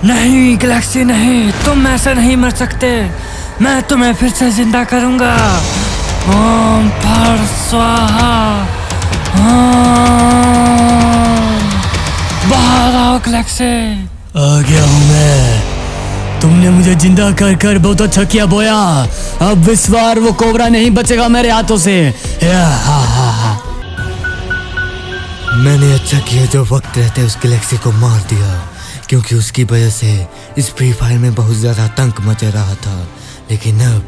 नहीं गैलेक्सी नहीं, तुम ऐसे नहीं मर सकते। मैं तुम्हें फिर से जिंदा करूंगा। ओम फर स्वाहा। बाहर आओ गैलेक्सी। आ गया हूँ मैं। तुमने मुझे जिंदा कर कर बहुत अच्छा किया बोया। अब इस बार वो कोबरा नहीं बचेगा मेरे हाथों से। मैंने अच्छा किया जो वक्त रहते उस गैलेक्सी को मार दिया, क्योंकि उसकी वजह से इस फ्री फायर में बहुत ज़्यादा आतंक मचा रहा था। लेकिन अब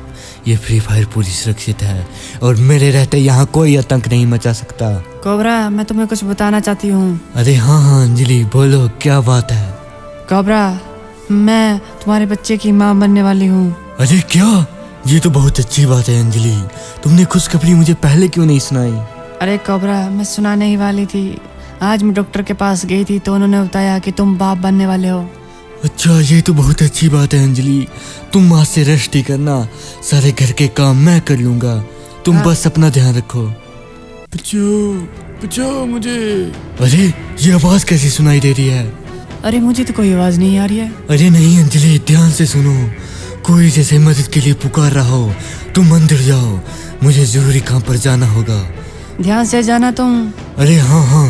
ये फ्री फायर पूरी सुरक्षित है और मेरे रहते यहाँ कोई आतंक नहीं मचा सकता। कोबरा, मैं तुम्हें कुछ बताना चाहती हूँ। अरे हाँ हाँ अंजलि, बोलो क्या बात है। कोबरा, मैं तुम्हारे बच्चे की माँ बनने वाली हूँ। अरे क्या, ये तो बहुत अच्छी बात है अंजलि। तुमने खुशखबरी मुझे पहले क्यों नहीं सुनाई? अरे कोबरा, मैं सुनाने ही वाली थी। आज मैं डॉक्टर के पास गई थी तो उन्होंने बताया कि तुम बाप बनने वाले हो। अच्छा, ये तो बहुत अच्छी बात है अंजलि। तुम आज से रेस्ट ही करना, सारे घर के काम मैं कर लूंगा। तुम बस अपना ध्यान रखो। बचाओ मुझे। अरे ये आवाज कैसी सुनाई दे रही है? अरे मुझे तो कोई आवाज नहीं आ रही है। अरे नहीं अंजलि, ध्यान से सुनो। कोई जैसे मदद के लिए पुकार रहा हो। तुम अंदर जाओ, मुझे जरूरी काम पर जाना होगा। ध्यान से जाना तुम। अरे हाँ हाँ,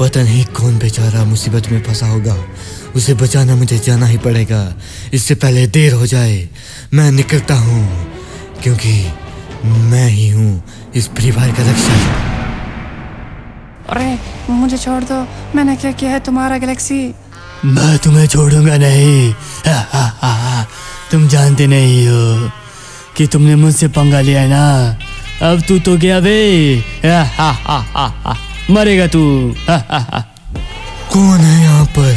पता नहीं कौन बेचारा मुसीबत में फंसा होगा, उसे बचाना मुझे जाना ही पड़ेगा। इससे पहले देर हो जाए। मैं निकलता हूँ, क्योंकि मैं ही हूँ इस फ्री फायर का रक्षक। अरे मुझे छोड़ दो, मैंने क्या किया है तुम्हारा गैलेक्सी? मैं तुम्हें छोड़ूंगा नहीं। तुम जानते नहीं हो कि तुमने मुझसे पंगा लिया है ना। अब तू तो गया बे। मरेगा तू। कौन है यहाँ पर?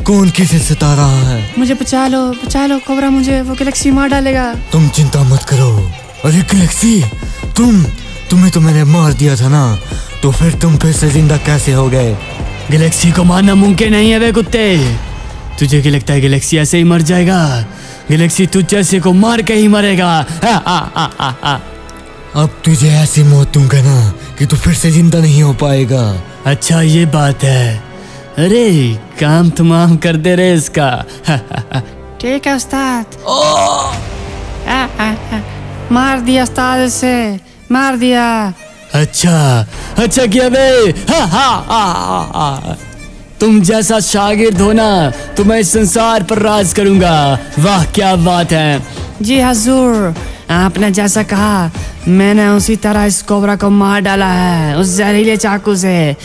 कौन किसे सता रहा है? मुझे बचा लो कोबरा, मुझे वो गैलेक्सी मार डालेगा। तुम चिंता मत करो। अरे गैलेक्सी, तुम्हें तो मैंने मार दिया था ना, तो फिर तुम फिर से जिंदा कैसे हो गए? गैलेक्सी को मारना मुमकिन नहीं है बे कुत्ते। तुझे क्या लगता है गैलेक्सी ऐसे ही मर जाएगा? गैलेक्सी तुझ जैसे को मार के ही मरेगा। अब तुझे ऐसी मौत दूंगा ना कि तू फिर से जिंदा नहीं हो पाएगा। अच्छा ये बात है। अरे काम तमाम कर दे रहे इसका। ठीक है उस्ताद। मार दिया उस्ताद, से मार दिया। अच्छा किया बे। तुम जैसा शागिर्द हो ना तो मैं इस संसार पर राज करूंगा। वाह क्या बात है। जी हजूर, आपने जैसा कहा मैंने उसी तरह इस कोबरा को मार डाला है, उस जहरीले चाकू से।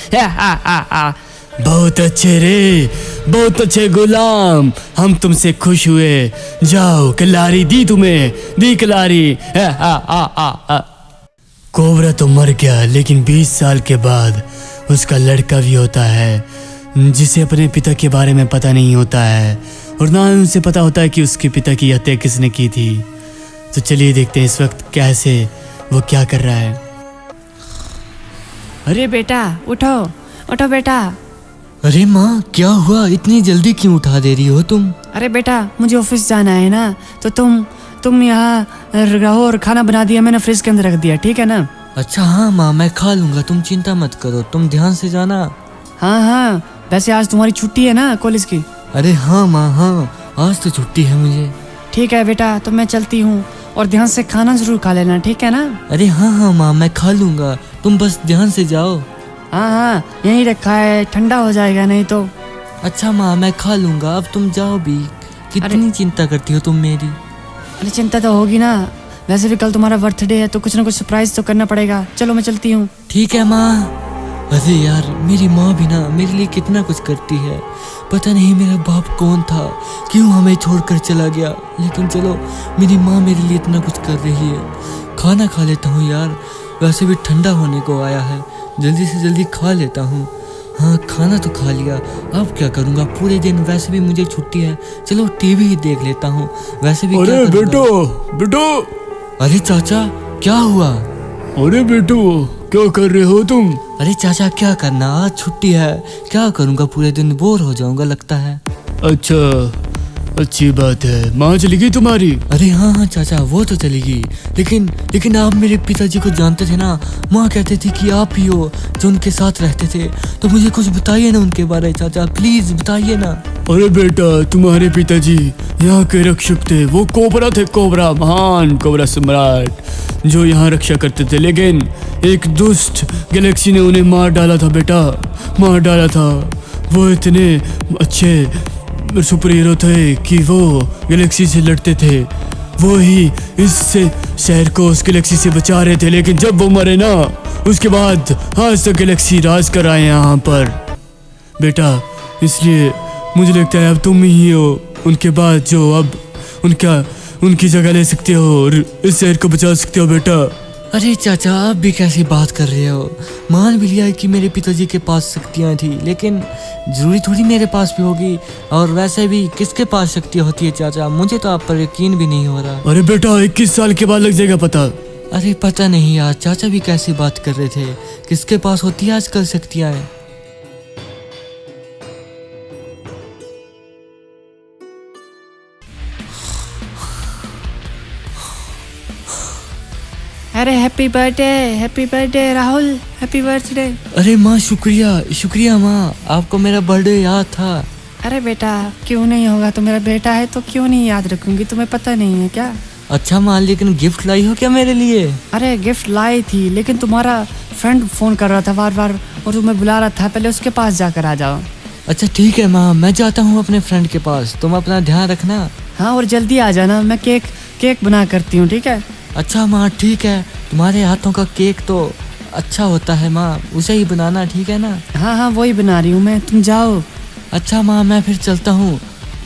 बहुत अच्छे रे, बहुत अच्छे गुलाम, हम तुमसे खुश हुए। जाओ, कलारी दी तुम्हें, दी कलारी। कोबरा तो मर गया, लेकिन 20 साल के बाद उसका लड़का भी होता है, जिसे अपने पिता के बारे में पता नहीं होता है और ना ही उसे पता होता है कि उसके पिता की हत्या किसने की थी। तो चलिए देखते हैं इस वक्त कैसे वो क्या कर रहा है। अरे बेटा उठो, उठो बेटा। अरे माँ, क्या हुआ? इतनी जल्दी क्यों उठा दे रही हो तुम? अरे बेटा, मुझे ऑफिस जाना है ना, तो तुम यहाँ रहो और खाना बना दिया मैंने, फ्रिज के अंदर रख दिया, ठीक है ना? अच्छा हाँ माँ, मैं खा लूंगा, तुम चिंता मत करो, तुम ध्यान से जाना। हाँ, वैसे आज तुम्हारी छुट्टी है ना कॉलेज की? अरे हाँ माँ, हाँ आज तो छुट्टी है मुझे। ठीक है बेटा, तो मैं चलती हूँ और ध्यान से खाना जरूर खा लेना, ठीक है ना? अरे हाँ माँ, मैं खा लूंगा, तुम बस ध्यान से जाओ। हाँ, यहीं रखा है, ठंडा हो जाएगा नहीं तो। अच्छा माँ, मैं खा लूंगा, अब तुम जाओ भी। कितनी चिंता करती हो तुम मेरी। अरे चिंता तो होगी ना, वैसे भी कल तुम्हारा बर्थडे है तो कुछ ना कुछ सरप्राइज तो करना पड़ेगा। चलो मैं चलती हूँ। ठीक है माँ। अरे यार, मेरी माँ भी ना मेरे लिए कितना कुछ करती है। पता नहीं मेरा बाप कौन था, क्यों हमें छोड़कर चला गया, लेकिन चलो मेरी माँ मेरे लिए इतना कुछ कर रही है। खाना खा लेता हूँ यार, वैसे भी ठंडा होने को आया है, जल्दी से जल्दी खा लेता हूँ। हाँ, खाना तो खा लिया, अब क्या करूँगा पूरे दिन, वैसे भी मुझे छुट्टी है। चलो टीवी ही देख लेता हूँ, वैसे भी। अरे बेटो। अरे चाचा, क्या हुआ? अरे बेटो, क्या कर रहे हो तुम? अरे चाचा, क्या करना, आज छुट्टी है, क्या करूँगा पूरे दिन, बोर हो जाऊँगा लगता है। अच्छी बात है। माँ चली गई तुम्हारी? अरे हाँ हाँ चाचा, वो तो चलेगी, लेकिन आप मेरे पिताजी को जानते थे ना। माँ कहते थे कि आप ही हो जो उनके साथ रहते थे, तो मुझे कुछ बताइए ना उनके बारे में चाचा, प्लीज बताइए ना। अरे बेटा, तुम्हारे पिताजी यहाँ के रक्षक थे। वो कोबरा थे, कोबरा, महान कोबरा सम्राट जो यहाँ रक्षा करते थे। लेकिन एक दुष्ट गैलेक्सी ने उन्हें मार डाला था बेटा, मार डाला था। वो इतने अच्छे सुपर हीरो थे कि वो गैलेक्सी से लड़ते थे। वो ही इस शहर को उस गैलेक्सी से बचा रहे थे। लेकिन जब वो मरे ना, उसके बाद आज तक गैलेक्सी राज कर आए यहाँ पर बेटा। इसलिए मुझे लगता है अब तुम ही हो उनके बाद जो अब उनकी जगह ले सकते हो और इस शहर को बचा सकते हो बेटा। अरे चाचा, आप भी कैसी बात कर रहे हो? मान भी लिया कि मेरे पिताजी के पास शक्तियाँ थी, लेकिन जरूरी थोड़ी मेरे पास भी होगी। और वैसे भी किसके पास शक्ति होती है चाचा? मुझे तो आप पर यकीन भी नहीं हो रहा। अरे बेटा, 21 साल के बाद लग जाएगा पता। अरे पता नहीं यार, चाचा भी कैसी बात कर रहे थे। किसके पास होती है आजकल शक्तियाँ? अरे happy birthday Rahul, happy birthday. अरे माँ, शुक्रिया माँ, आपको मेरा बर्थडे याद था। अरे बेटा, क्यों नहीं होगा? तो मेरा बेटा है तो क्यों नहीं याद रखूंगी? तुम्हें पता नहीं है क्या? अच्छा माँ, लेकिन गिफ्ट लाई हो क्या मेरे लिए? अरे गिफ्ट लाई थी, लेकिन तुम्हारा फ्रेंड फोन कर रहा था बार बार और तुम्हें बुला रहा था। पहले उसके पास जाकर आ जाओ। अच्छा ठीक है माँ, मैं जाता हूँ अपने फ्रेंड के पास। तुम अपना ध्यान रखना। हाँ, और जल्दी आ जाना, मैं केक बना करती हूँ, ठीक है? अच्छा माँ ठीक है, तुम्हारे हाथों का केक तो अच्छा होता है माँ, उसे ही बनाना, ठीक है ना? हाँ वही बना रही हूँ मैं, तुम जाओ। अच्छा माँ, मैं फिर चलता हूँ।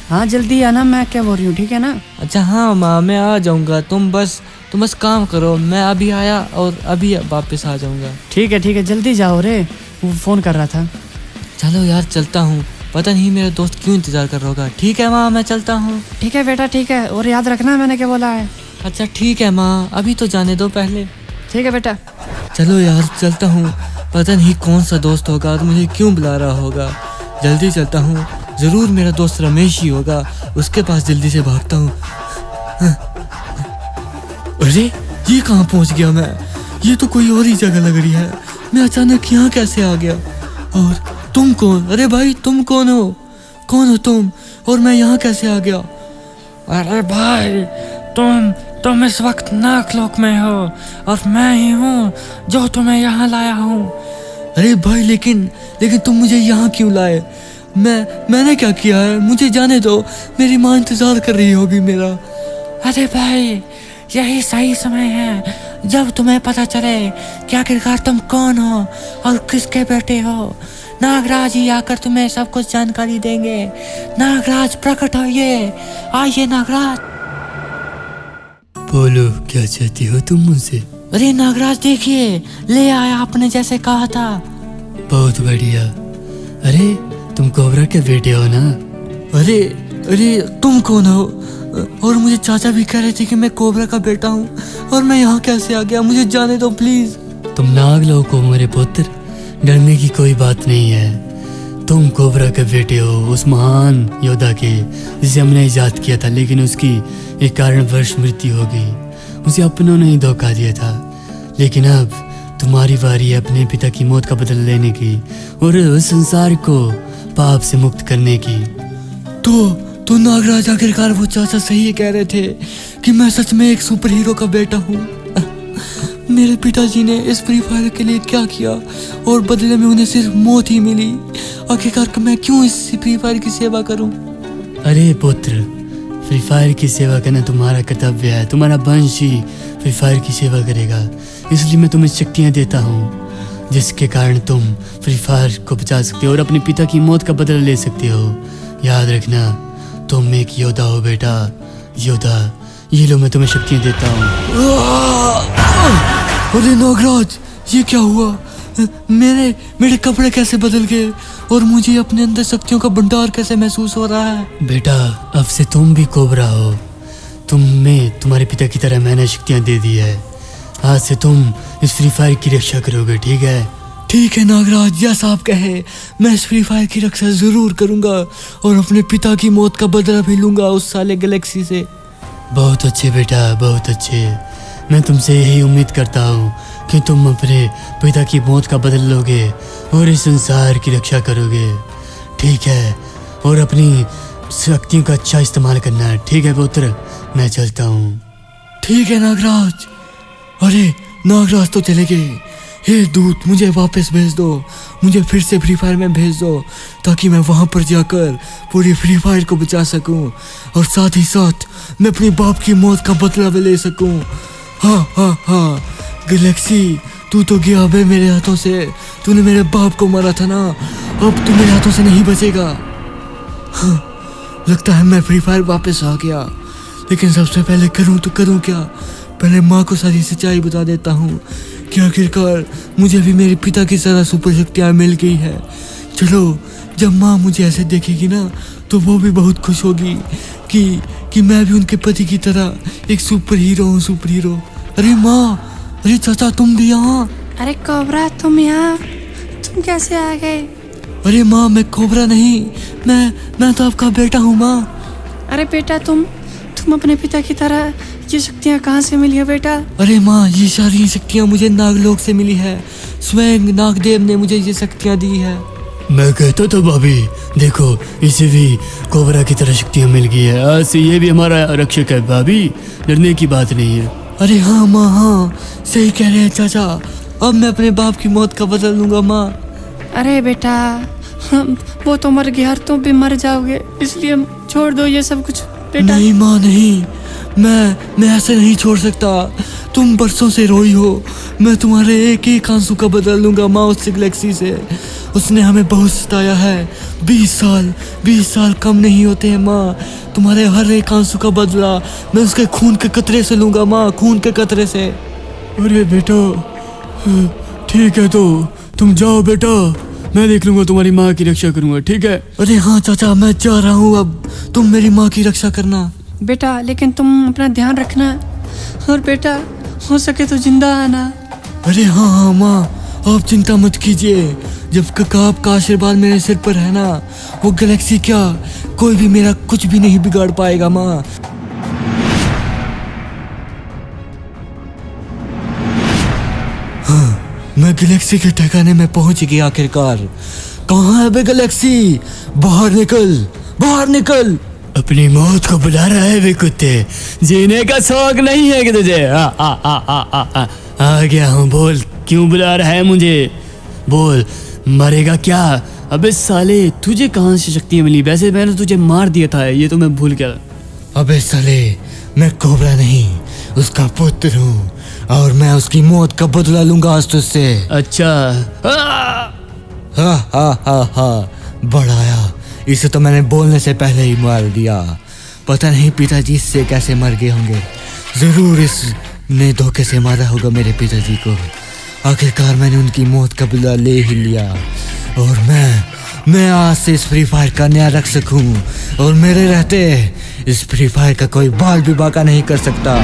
हाँ जल्दी आना, मैं क्या बोल रही हूँ, ठीक है ना? अच्छा हाँ माँ, मैं आ जाऊँगा। तुम बस काम करो, मैं अभी आया और अभी वापस आ जाऊँगा। ठीक है, जल्दी जाओ रे, वो फ़ोन कर रहा था। चलो यार, चलता हूँ। पता नहीं मेरा दोस्त क्यों इंतज़ार कर रहा होगा। ठीक है माँ, मैं चलता हूँ। ठीक है बेटा, ठीक है, और याद रखना मैंने क्या बोला है। अच्छा ठीक है माँ, अभी तो जाने दो पहले। ठीक है बेटा। चलो यार, चलता हूँ। पता नहीं कौन सा दोस्त होगा और मुझे क्यों बुला रहा होगा। जल्दी चलता हूँ, ज़रूर मेरा दोस्त रमेश ही होगा। उसके पास जल्दी से भागता हूँ। अरे ये कहाँ पहुँच गया मैं? ये तो कोई और ही जगह लग रही है। मैं अचानक यहाँ कैसे आ गया? और तुम कौन? अरे भाई, तुम कौन हो तुम? और मैं यहाँ कैसे आ गया? अरे भाई, तुम इस वक्त नागलोक में हो और मैं ही हूँ जो तुम्हें यहाँ लाया हूँ। अरे भाई, लेकिन तुम मुझे यहाँ क्यों लाए? मैंने क्या किया है? मुझे जाने दो, मेरी माँ इंतजार कर रही होगी मेरा। अरे भाई, यही सही समय है जब तुम्हें पता चले कि आखिरकार तुम कौन हो और किसके बेटे हो। नागराज ही आकर तुम्हें सब कुछ जानकारी देंगे। नागराज प्रकट होइए, आइए नागराज। बोलो, क्या चाहती हो तुम मुझसे? अरे नागराज देखिए, ले आया आपने जैसे कहा था। बहुत बढ़िया। अरे तुम कोबरा के बेटे हो ना? अरे तुम कौन हो? और मुझे चाचा भी कह रहे थे कि मैं कोबरा का बेटा हूँ, और मैं यहाँ कैसे आ गया? मुझे जाने दो प्लीज। तुम नागलोक हो मेरे पुत्र, डरने की कोई बात नहीं है। तुम कोबरा के बेटे हो उस महान योद्धा के जिसे हमने इजाद किया था, लेकिन उसकी एक कारणवश मृत्यु हो गई। उसे अपनों ने ही धोखा दिया था। लेकिन अब तुम्हारी बारी है अपने पिता की मौत का बदला लेने की और उस संसार को पाप से मुक्त करने की। तो नागराज, आखिरकार वो चाचा सही कह रहे थे कि मैं सच में एक सुपर हीरो का बेटा हूँ। मेरे पिताजी ने इस फ्री फायर के लिए क्या किया और बदले में उन्हें सिर्फ मौत ही मिली। आखिरकार मैं क्यों इस फ्री फायर की सेवा करूं? अरे पुत्र, फ्री फायर की सेवा करना तुम्हारा कर्तव्य है। तुम्हारा वंश ही फ्री फायर की सेवा करेगा। इसलिए मैं तुम्हें शक्तियाँ देता हूँ जिसके कारण तुम फ्री फायर को बचा सकते हो और अपने पिता की मौत का बदला ले सकते हो। याद रखना, तुम एक योद्धा हो बेटा, योद्धा। ये लो, मैं तुम्हें शक्तियाँ देता हूँ। अरे नागराज, ये क्या हुआ? मेरे कपड़े कैसे बदल गए और मुझे अपने अंदर शक्तियों का भंडार कैसे महसूस हो रहा है? बेटा, अब से तुम भी कोबरा हो। तुम्हें तुम्हारे पिता की तरह मैंने शक्तियाँ दे दी है। आज से तुम इस फ्री फायर की रक्षा करोगे, ठीक है? ठीक है नागराज, जैसा आप कहे मैं इस फ्री फायर की रक्षा जरूर करूंगा और अपने पिता की मौत का बदला भी लूंगा उस साले गैलेक्सी से। बहुत अच्छे बेटा, बहुत अच्छे। मैं तुमसे यही उम्मीद करता हूँ कि तुम अपने पिता की मौत का बदल लोगे और इस संसार की रक्षा करोगे, ठीक है? और अपनी शक्तियों का अच्छा इस्तेमाल करना है, ठीक है पुत्र? मैं चलता हूँ। ठीक है नागराज। अरे नागराज तो चले गए। हे दूत, मुझे वापस भेज दो, मुझे फिर से फ्री फायर में भेज दो ताकि मैं वहाँ पर जाकर पूरी फ्री फायर को बचा सकूँ और साथ ही साथ मैं अपने बाप की मौत का बदला भी ले सकूँ। हाँ हाँ हाँ, गैलेक्सी तू तो गया बे मेरे हाथों से, तूने मेरे बाप को मारा था ना, अब तू मेरे हाथों से नहीं बचेगा। हाँ, लगता है मैं फ्री फायर वापस आ गया, लेकिन सबसे पहले करूँ तो करूँ क्या? पहले माँ को सारी सच्चाई बता देता हूँ कि आखिरकार मुझे भी मेरे पिता की तरह सुपर शक्तियाँ मिल गई है। चलो, जब माँ मुझे ऐसे देखेगी ना तो वो भी बहुत खुश होगी कि मैं भी उनके पति की तरह एक सुपर हीरो हूँ, सुपर हीरो। अरे माँ, अरे चाचा तुम भी यहाँ? अरे कोबरा तुम यहाँ, तुम कैसे आ गए? अरे माँ, मैं कोबरा नहीं, मैं तो आपका बेटा हूँ माँ। अरे बेटा तुम अपने पिता की तरह ये शक्तियाँ कहाँ से मिली है बेटा? अरे माँ, ये सारी शक्तियाँ मुझे नागलोक से मिली है, स्वयं नागदेव ने मुझे ये शक्तियाँ दी है। मैं कहता था भाभी, देखो इसे भी कोबरा की तरह शक्तियाँ मिल गई है, आज से ये भी हमारा रक्षक है भाभी, डरने की बात नहीं है। अरे हाँ माँ, हाँ सही कह रहे हैं चाचा, अब मैं अपने बाप की मौत का बदल लूंगा माँ। अरे बेटा वो तो मर गया और तुम भी मर जाओगे, इसलिए छोड़ दो ये सब कुछ बेटा। नहीं माँ नहीं, मैं ऐसे नहीं छोड़ सकता। तुम बरसों से रोई हो, मैं तुम्हारे एक एक आंसू का बदल लूंगा माँ उस गैलेक्सी से। उसने हमें बहुत सताया है, 20 साल कम नहीं होते हैं माँ। तुम्हारे हर एक आंसू का बदला मैं उसके खून के कतरे से लूंगा माँ, खून के कतरे से। अरे बेटा, ठीक है तो तुम जाओ बेटा, मैं देख लूंगा, तुम्हारी माँ की रक्षा करूंगा, ठीक है? अरे हाँ चाचा, मैं जा रहा हूँ, अब तुम मेरी माँ की रक्षा करना। बेटा लेकिन तुम अपना ध्यान रखना, और बेटा हो सके तो जिंदा आना। अरे हाँ हाँ माँ, आप चिंता मत कीजिए, जब तक आपका आशीर्वाद मेरे सिर पर है ना, वो गैलेक्सी क्या, कोई भी मेरा कुछ भी नहीं बिगाड़ पाएगा माँ। हाँ, मैं गैलेक्सी के ठिकाने में पहुंच गया आखिरकार। कहाँ है बे गैलेक्सी? बाहर निकल, बाहर निकल। अपनी मौत को बुला रहा है वे कुत्ते, जीने का शौक नहीं है कि तुझे? आ गया हूँ, बोल क्यों बुला रहा है मुझे? बोल, मरेगा क्या? अबे साले, तुझे कहाँ से शक्तियाँ मिली? वैसे मैंने तुझे मार दिया था, ये तो मैं भूल गया। अबे साले, मैं कोबरा नहीं, उसका पुत्र हूँ और मैं उसकी मौत का बदला लूंगा आज तुझसे। अच्छा, हा हा हा हा, बढ़ाया, इसे तो मैंने बोलने से पहले ही मार दिया। पता नहीं पिताजी इससे कैसे मर गए होंगे, जरूर इसने धोखे से मारा होगा मेरे पिताजी को। आखिरकार मैंने उनकी मौत का बदला ले ही लिया और मैं आज से इस फ्री फायर का नया रक्षक हूँ और मेरे रहते इस फ्री फायर का कोई बाल भी बाका नहीं कर सकता।